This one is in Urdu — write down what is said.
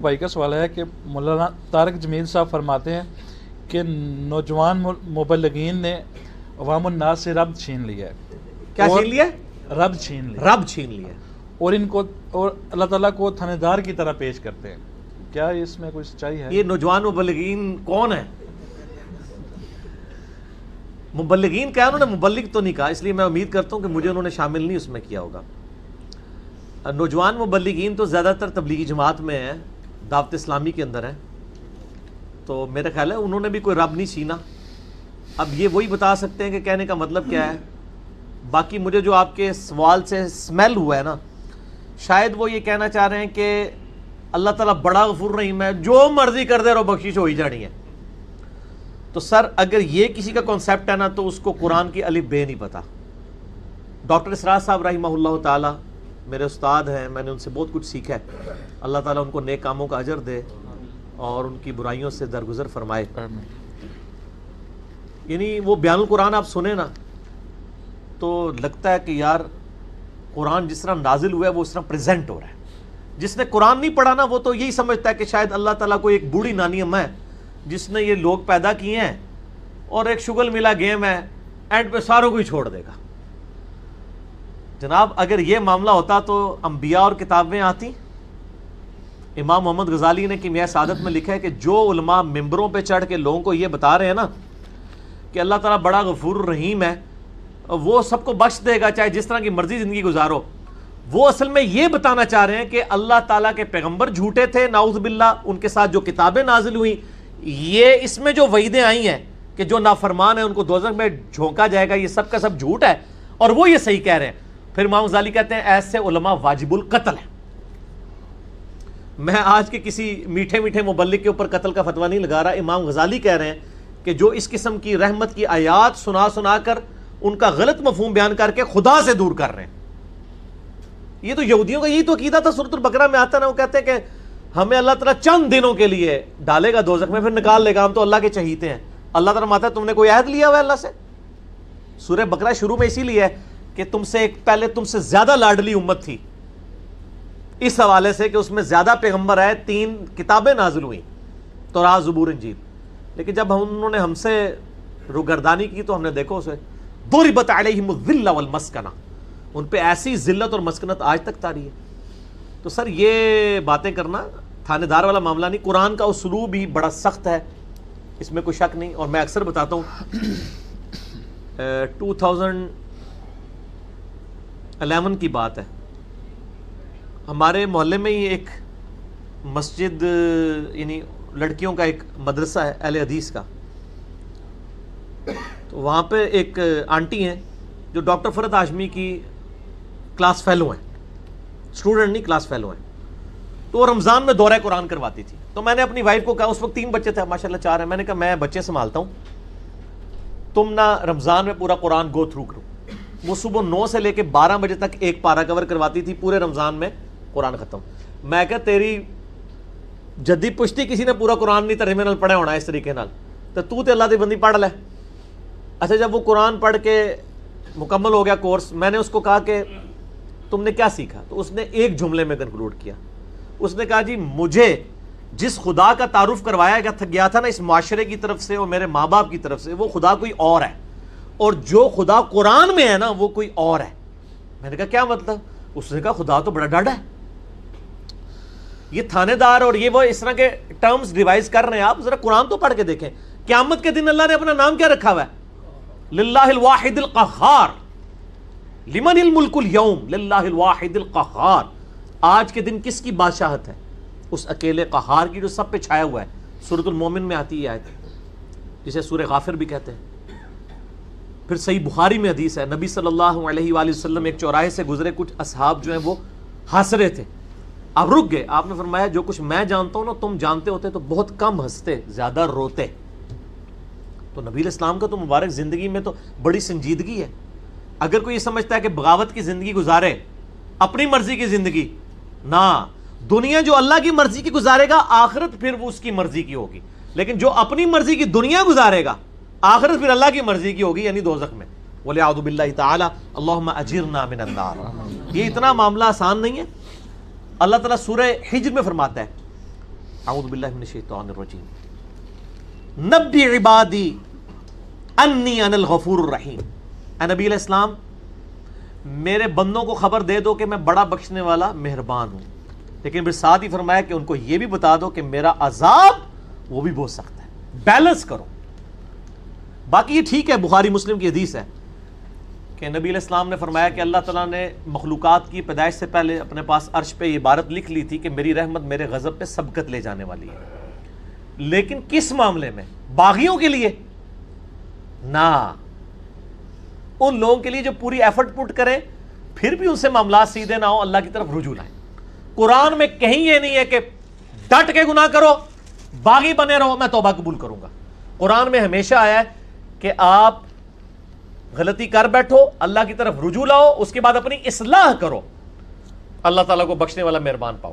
بھائی کا سوال ہے کہ مولانا طارق جمیل صاحب فرماتے ہیں کہ نوجوان مبلغین نے عوام الناس سے رب چھین لیا ہے. کیا چھین لیا؟ رب چھین لیا. رب چھین لیا اور ان کو اور اللہ تعالیٰ کو تھانے دار کی طرح پیش کرتے ہیں. کیا اس میں کوئی سچائی ہے؟ یہ نوجوان مبلغین کون ہیں؟ مبلغین کیا؟ انہوں نے مبلغ تو نہیں کہا، اس لیے میں امید کرتا ہوں کہ مجھے انہوں نے شامل نہیں اس میں کیا ہوگا. نوجوان مبلغین تو زیادہ تر تبلیغی جماعت میں ہیں، دعوت اسلامی کے اندر ہیں، تو میرا خیال ہے انہوں نے بھی کوئی رب نہیں چھینا. اب یہ وہی بتا سکتے ہیں کہ کہنے کا مطلب کیا ہے. باقی مجھے جو آپ کے سوال سے سمیل ہوا ہے نا، شاید وہ یہ کہنا چاہ رہے ہیں کہ اللہ تعالیٰ بڑا غفور رحیم ہے، جو مرضی کر دے رہو بخشش ہو ہی جانی ہے. تو سر اگر یہ کسی کا کانسیپٹ ہے نا تو اس کو قرآن کی الف بے نہیں پتا. ڈاکٹر اسرار صاحب رحمہ اللہ تعالیٰ میرے استاد ہیں، میں نے ان سے بہت کچھ سیکھا ہے. اللہ تعالیٰ ان کو نیک کاموں کا اجر دے اور ان کی برائیوں سے درگزر فرمائے. یعنی وہ بیان القرآن آپ سنیں نا تو لگتا ہے کہ یار قرآن جس طرح نازل ہوا ہے وہ اس طرح پریزنٹ ہو رہا ہے. جس نے قرآن نہیں پڑھا نا وہ تو یہی سمجھتا ہے کہ شاید اللہ تعالیٰ کو ایک بوڑھی نانی اماں ہے جس نے یہ لوگ پیدا کیے ہیں اور ایک شغل ملا گیم ہے، اینڈ پہ ساروں کو ہی چھوڑ دے گا. جناب اگر یہ معاملہ ہوتا تو انبیاء اور کتابیں آتی. امام محمد غزالی نے کیمیائے سعادت میں لکھا ہے کہ جو علماء ممبروں پہ چڑھ کے لوگوں کو یہ بتا رہے ہیں نا کہ اللہ تعالیٰ بڑا غفور الرحیم ہے، وہ سب کو بخش دے گا چاہے جس طرح کی مرضی زندگی گزارو، وہ اصل میں یہ بتانا چاہ رہے ہیں کہ اللہ تعالیٰ کے پیغمبر جھوٹے تھے نعوذ باللہ، ان کے ساتھ جو کتابیں نازل ہوئیں، یہ اس میں جو وعیدیں آئی ہیں کہ جو نافرمان ہیں ان کو دوزخ میں جھونکا جائے گا، یہ سب کا سب جھوٹ ہے اور وہ یہ صحیح کہہ رہے ہیں. پھر امام غزالی کہتے ہیں ایسے علماء واجب القتل ہیں. میں آج کے کسی میٹھے میٹھے مبلغ کے اوپر قتل کا فتویٰ نہیں لگا رہا. امام غزالی کہہ رہے ہیں کہ جو اس قسم کی رحمت کی آیات سنا سنا کر ان کا غلط مفہوم بیان کر کے خدا سے دور کر رہے ہیں. یہ تو یہودیوں کا یہی تو عقیدہ تھا. سورۃ البقرہ میں آتا نا، وہ کہتے ہیں کہ ہمیں اللہ تعالیٰ چند دنوں کے لیے ڈالے گا دوزخ میں پھر نکال لے گا، ہم تو اللہ کے چہیتے ہیں. اللہ تعالیٰ ماتا ہے تم نے کوئی عہد لیا ہوا ہے اللہ سے؟ سورہ بقرہ شروع میں اسی لیے ہے کہ تم سے ایک پہلے تم سے زیادہ لاڈلی امت تھی، اس حوالے سے کہ اس میں زیادہ پیغمبر آئے، 3 کتابیں نازل ہوئیں، تورات زبور انجیل. لیکن جب انہوں نے ہم سے روگردانی کی تو ہم نے دیکھو اسے ضربت علیہم الذلہ والمسکنہ، ان پہ ایسی ذلت اور مسکنت آج تک طاری ہے. تو سر یہ باتیں کرنا تھانے دار والا معاملہ نہیں. قرآن کا اسلوب ہی بڑا سخت ہے، اس میں کوئی شک نہیں. اور میں اکثر بتاتا ہوں 2011 کی بات ہے، ہمارے محلے میں ہی ایک مسجد، یعنی لڑکیوں کا ایک مدرسہ ہے اہل حدیث کا. تو وہاں پہ ایک آنٹی ہیں جو ڈاکٹر فرحت ہاشمی کی کلاس فیلو ہیں، اسٹوڈنٹ نہیں کلاس فیلو ہیں. تو وہ رمضان میں دورہ قرآن کرواتی تھی. تو میں نے اپنی وائف کو کہا، اس وقت 3 بچے تھے، ماشاءاللہ 4 ہیں، میں نے کہا میں بچے سنبھالتا ہوں، تم نہ رمضان میں پورا قرآن گو تھرو کرو. وہ صبح 9 سے لے کے 12 بجے تک ایک پارہ کور کرواتی تھی، پورے رمضان میں قرآن ختم. میں کہا تیری جدی پشتی کسی نے پورا قرآن نہیں ترجمے نال پڑھا ہونا اس طریقے نال، تو تے اللہ دی بندی پڑھ لے. اچھا جب وہ قرآن پڑھ کے مکمل ہو گیا کورس، میں نے اس کو کہا کہ تم نے کیا سیکھا؟ تو اس نے ایک جملے میں کنکلوڈ کیا. اس نے کہا جی مجھے جس خدا کا تعارف کروایا گیا تھا نا اس معاشرے کی طرف سے اور میرے ماں باپ کی طرف سے، وہ خدا کوئی اور ہے، اور جو خدا قرآن میں ہے نا وہ کوئی اور ہے. میں نے کہا کیا مطلب؟ اس نے کہا خدا تو بڑا ڈاڈا ہے. یہ تھانے دار اور یہ وہ اس طرح کے ٹرمز ڈیوائز کر رہے ہیں. آپ ذرا قرآن تو پڑھ کے دیکھیں. قیامت کے دن اللہ نے اپنا نام کیا رکھا ہوا ہے؟ للہ الواحد القہار. لمن الملک اليوم للہ الواحد القہار. آج کے دن کس کی بادشاہت ہے؟ اس اکیلے قہار کی جو سب پہ چھایا ہوا ہے. سورۃ المومن میں آتی ہے آیت، جسے سورہ غافر بھی کہتے ہیں. پھر صحیح بخاری میں حدیث ہے، نبی صلی اللہ علیہ وآلہ وسلم ایک چوراہے سے گزرے، کچھ اصحاب جو ہیں وہ ہنس رہے تھے. آپ رک گئے. آپ نے فرمایا جو کچھ میں جانتا ہوں نا تم جانتے ہوتے تو بہت کم ہنستے، زیادہ روتے. تو نبی اسلام کا تو مبارک زندگی میں تو بڑی سنجیدگی ہے. اگر کوئی یہ سمجھتا ہے کہ بغاوت کی زندگی گزارے، اپنی مرضی کی زندگی، نہ، دنیا جو اللہ کی مرضی کی گزارے گا آخرت پھر وہ اس کی مرضی کی ہوگی. لیکن جو اپنی مرضی کی دنیا گزارے گا آخرت پھر اللہ کی مرضی کی ہوگی، یعنی دوزخ میں. وَلِعَوْذُ بِاللَّهِ تَعَالَى اللَّهُمَّ أَجِرْنَا مِنَ النَّارِ. یہ اتنا معاملہ آسان نہیں ہے. اللہ تعالیٰ سورہ حجر میں فرماتا ہے اعوذ باللہ من الشیطان الرجیم نبی عبادی انی انا الغفور الرحیم، اے نبی علیہ السلام میرے بندوں کو خبر دے دو کہ میں بڑا بخشنے والا مہربان ہوں، لیکن پھر ساتھ ہی فرمایا کہ ان کو یہ بھی بتا دو کہ میرا عذاب وہ بھی بہت سخت ہے، بیلنس کرو۔ باقی یہ ٹھیک ہے، بخاری مسلم کی حدیث ہے کہ نبی علیہ السلام نے فرمایا کہ اللہ تعالیٰ نے مخلوقات کی پیدائش سے پہلے اپنے پاس عرش پہ یہ عبارت لکھ لی تھی کہ میری رحمت میرے غضب پہ سبقت لے جانے والی ہے، لیکن کس معاملے میں؟ باغیوں کے لیے نہ، ان لوگوں کے لیے جو پوری ایفرٹ پٹ کرے پھر بھی ان سے معاملات سیدھے نہ ہو، اللہ کی طرف رجوع لائیں۔ قرآن میں کہیں یہ نہیں ہے کہ ڈٹ کے گناہ کرو، باغی بنے رہو میں توبہ قبول کروں گا۔ قرآن میں ہمیشہ آیا ہے کہ آپ غلطی کر بیٹھو، اللہ کی طرف رجوع لاؤ، اس کے بعد اپنی اصلاح کرو، اللہ تعالیٰ کو بخشنے والا مہربان پاؤ۔